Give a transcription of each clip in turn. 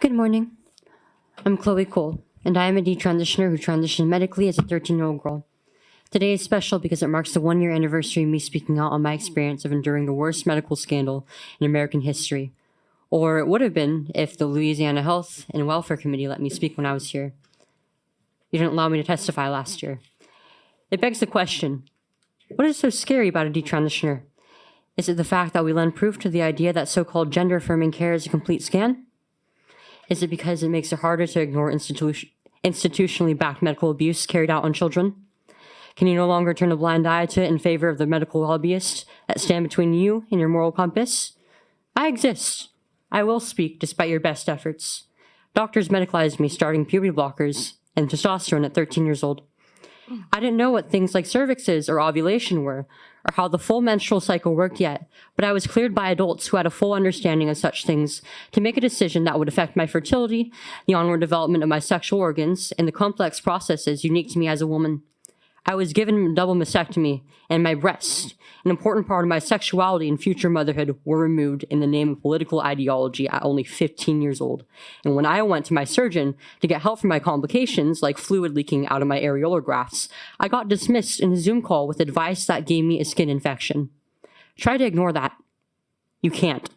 Good morning. I'm Chloe Cole, and I am a detransitioner who transitioned medically as a 13-year-old girl. Today is special because it marks the one-year anniversary of me speaking out on my experience of enduring the worst medical scandal in American history. Or it would have been if the Louisiana Health and Welfare Committee let me speak when I was here. You didn't allow me to testify last year. It begs the question, what is so scary about a detransitioner? Is it the fact that we lend proof to the idea that so-called gender-affirming care is a complete scam? Is it because it makes it harder to ignore institutionally backed medical abuse carried out on children? Can you no longer turn a blind eye to it in favor of the medical lobbyists that stand between you and your moral compass? I exist. I will speak despite your best efforts. Doctors medicalized me starting puberty blockers and testosterone at 13 years old. I didn't know what things like cervixes or ovulation were, or how the full menstrual cycle worked yet, but I was cleared by adults who had a full understanding of such things to make a decision that would affect my fertility, the onward development of my sexual organs, and the complex processes unique to me as a woman. I was given a double mastectomy, and my breasts, an important part of my sexuality and future motherhood, were removed in the name of political ideology at only 15 years old. And when I went to my surgeon to get help for my complications, like fluid leaking out of my areolar grafts, I got dismissed in a Zoom call with advice that gave me a skin infection. Try to ignore that. You can't.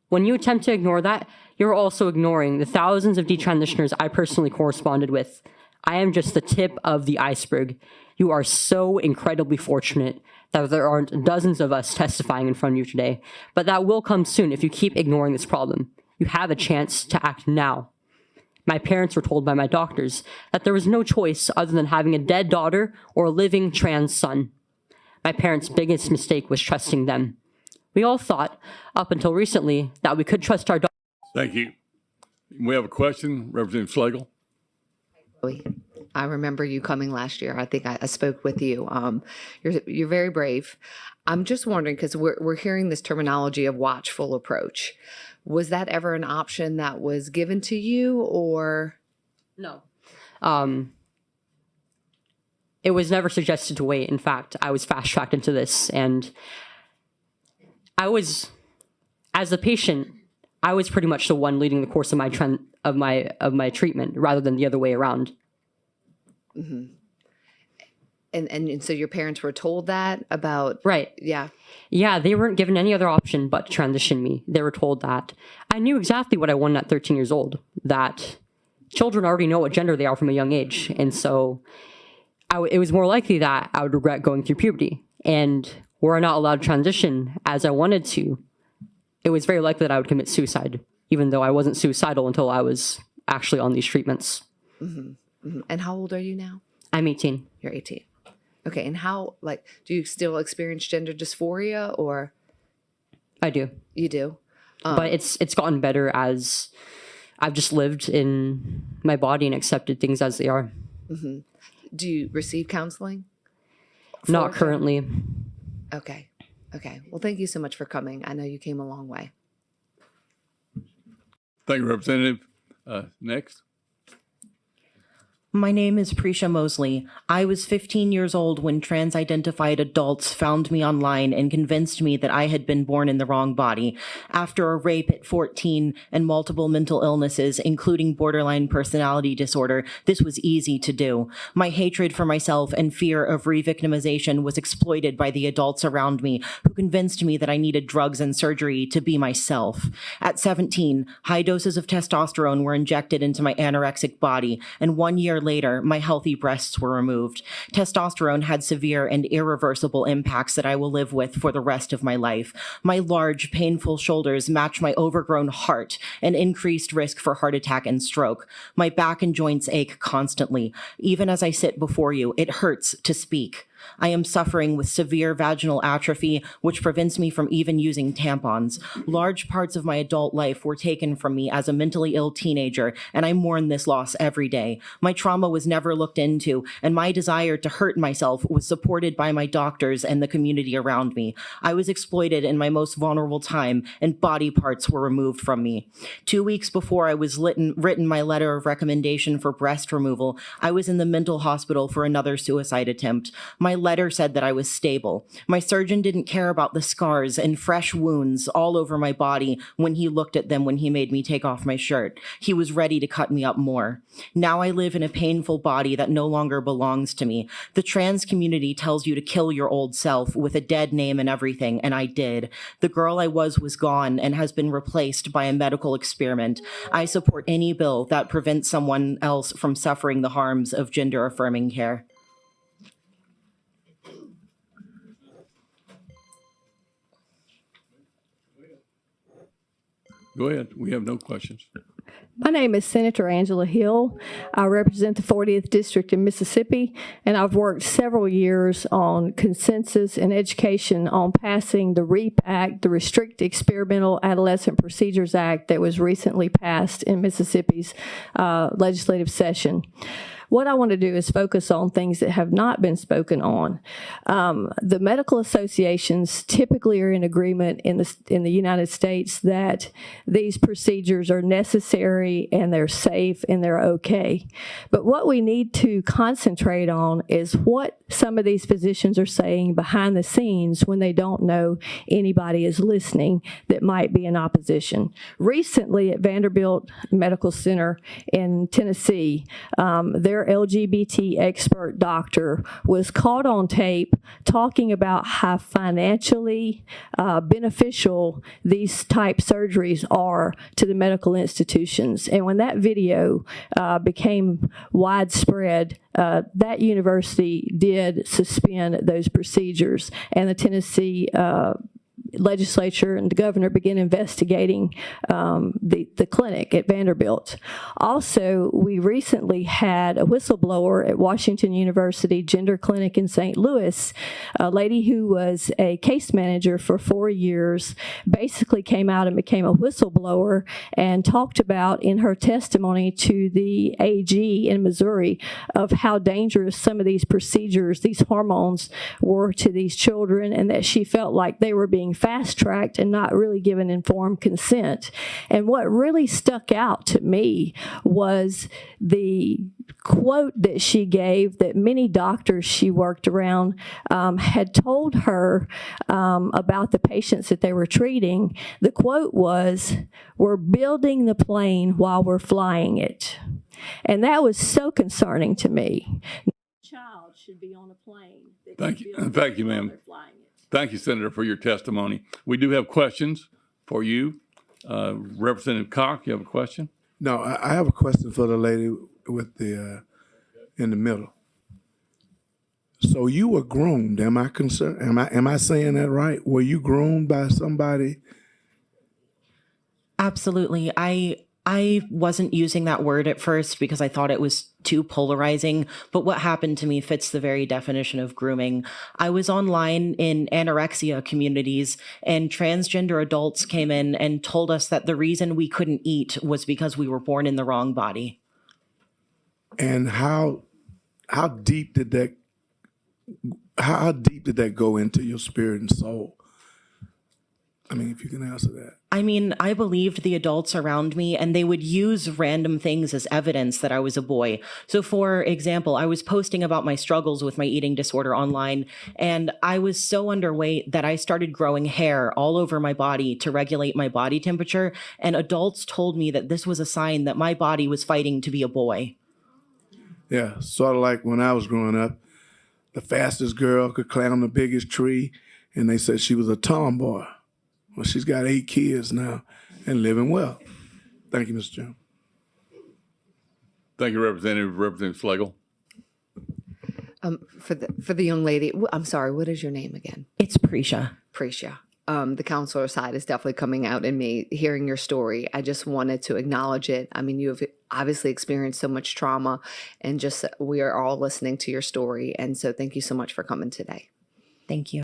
When you attempt to ignore that, you're also ignoring the thousands of detransitioners I personally corresponded with. I am just the tip of the iceberg. You are so incredibly fortunate that there aren't dozens of us testifying in front of you today, but that will come soon if you keep ignoring this problem. You have a chance to act now. My parents were told by my doctors that there was no choice other than having a dead daughter or a living trans son. My parents' biggest mistake was trusting them. We all thought, up until recently, that we could trust our doctors. Thank you. We have a question, Representative Schlegel. I remember you coming last year. I think I spoke with you. You're very brave. I'm just wondering, because we're hearing this terminology of watchful approach. Was that ever an option that was given to you, or? No. It was never suggested to wait. In fact, I was fast-tracked into this, and as the patient, I was pretty much the one leading the course of my treatment rather than the other way around. Mm-hmm. And so your parents were told that about? Right. Yeah. Yeah, they weren't given any other option but to transition me. They were told that I knew exactly what I wanted at 13 years old, that children already know what gender they are from a young age. And so it was more likely that I would regret going through puberty. And were I not allowed to transition as I wanted to, it was very likely that I would commit suicide, even though I wasn't suicidal until I was actually on these treatments. Mm-hmm. Mm-hmm. And how old are you now? I'm 18. You're 18. Okay, and how, do you still experience gender dysphoria, or? I do. You do? But it's gotten better as I've just lived in my body and accepted things as they are. Mm-hmm. Do you receive counseling? Not currently. Okay. Okay. Well, thank you so much for coming. I know you came a long way. Thank you, Representative. Next. My name is Prisha Mosley. I was 15 years old when trans-identified adults found me online and convinced me that I had been born in the wrong body. After a rape at 14 and multiple mental illnesses, including borderline personality disorder, this was easy to do. My hatred for myself and fear of re-victimization was exploited by the adults around me, who convinced me that I needed drugs and surgery to be myself. At 17, high doses of testosterone were injected into my anorexic body, and 1 year later, my healthy breasts were removed. Testosterone had severe and irreversible impacts that I will live with for the rest of my life. My large, painful shoulders match my overgrown heart, an increased risk for heart attack and stroke. My back and joints ache constantly. Even as I sit before you, it hurts to speak. I am suffering with severe vaginal atrophy, which prevents me from even using tampons. Large parts of my adult life were taken from me as a mentally ill teenager, and I mourn this loss every day. My trauma was never looked into, and my desire to hurt myself was supported by my doctors and the community around me. I was exploited in my most vulnerable time, and body parts were removed from me. 2 weeks before I was written my letter of recommendation for breast removal, I was in the mental hospital for another suicide attempt. My My letter said that I was stable. My surgeon didn't care about the scars and fresh wounds all over my body when he looked at them when he made me take off my shirt. He was ready to cut me up more. Now I live in a painful body that no longer belongs to me. The trans community tells you to kill your old self with a dead name and everything, and I did. The girl I was gone and has been replaced by a medical experiment. I support any bill that prevents someone else from suffering the harms of gender-affirming care. Go ahead. We have no questions. My name is Senator Angela Hill. I represent the 40th District in Mississippi, and I've worked several years on consensus and education on passing the REAP Act, the Restricted Experimental Adolescent Procedures Act that was recently passed in Mississippi's legislative session. What I want to do is focus on things that have not been spoken on. The medical associations typically are in agreement in the United States that these procedures are necessary and they're safe and they're okay. But what we need to concentrate on is what some of these physicians are saying behind the scenes when they don't know anybody is listening that might be in opposition. Recently at Vanderbilt Medical Center in Tennessee, their LGBT expert doctor was caught on tape talking about how financially beneficial these type surgeries are to the medical institutions. And when that video became widespread, that university did suspend those procedures, and the Tennessee legislature and the governor began investigating the clinic at Vanderbilt. Also, we recently had a whistleblower at Washington University Gender Clinic in St. Louis, a lady who was a case manager for 4 years, basically came out and became a whistleblower and talked about in her testimony to the AG in Missouri of how dangerous some of these procedures, these hormones, were to these children, and that she felt like they were being fast-tracked and not really given informed consent. And what really stuck out to me was the quote that she gave that many doctors she worked around had told her about the patients that they were treating. The quote was, "We're building the plane while we're flying it." And that was so concerning to me. No child should be on a plane. Thank you. Thank you, ma'am. Thank you, Senator, for your testimony. We do have questions for you. Representative Cock, you have a question? No, I have a question for the lady with the in the middle. So you were groomed. Am I concerned? Am I saying that right? Were you groomed by somebody? Absolutely. I wasn't using that word at first because I thought it was too polarizing, but what happened to me fits the very definition of grooming. I was online in anorexia communities, and transgender adults came in and told us that the reason we couldn't eat was because we were born in the wrong body. And how deep did that go into your spirit and soul? I mean, if you can answer that. I mean, I believed the adults around me, and they would use random things as evidence that I was a boy. So for example, I was posting about my struggles with my eating disorder online, and I was so underweight that I started growing hair all over my body to regulate my body temperature, and adults told me that this was a sign that my body was fighting to be a boy. Yeah, sort of like when I was growing up, the fastest girl could climb the biggest tree, and they said she was a tomboy. Well, she's got 8 kids now and living well. Thank you, Mr. Chairman. Thank you, Representative Schlegel. For the young lady, I'm sorry, what is your name again? It's Prisha. Prisha. The counselor side is definitely coming out in me hearing your story. I just wanted to acknowledge it. I mean, you have obviously experienced so much trauma, and just we are all listening to your story. And so thank you so much for coming today. Thank you.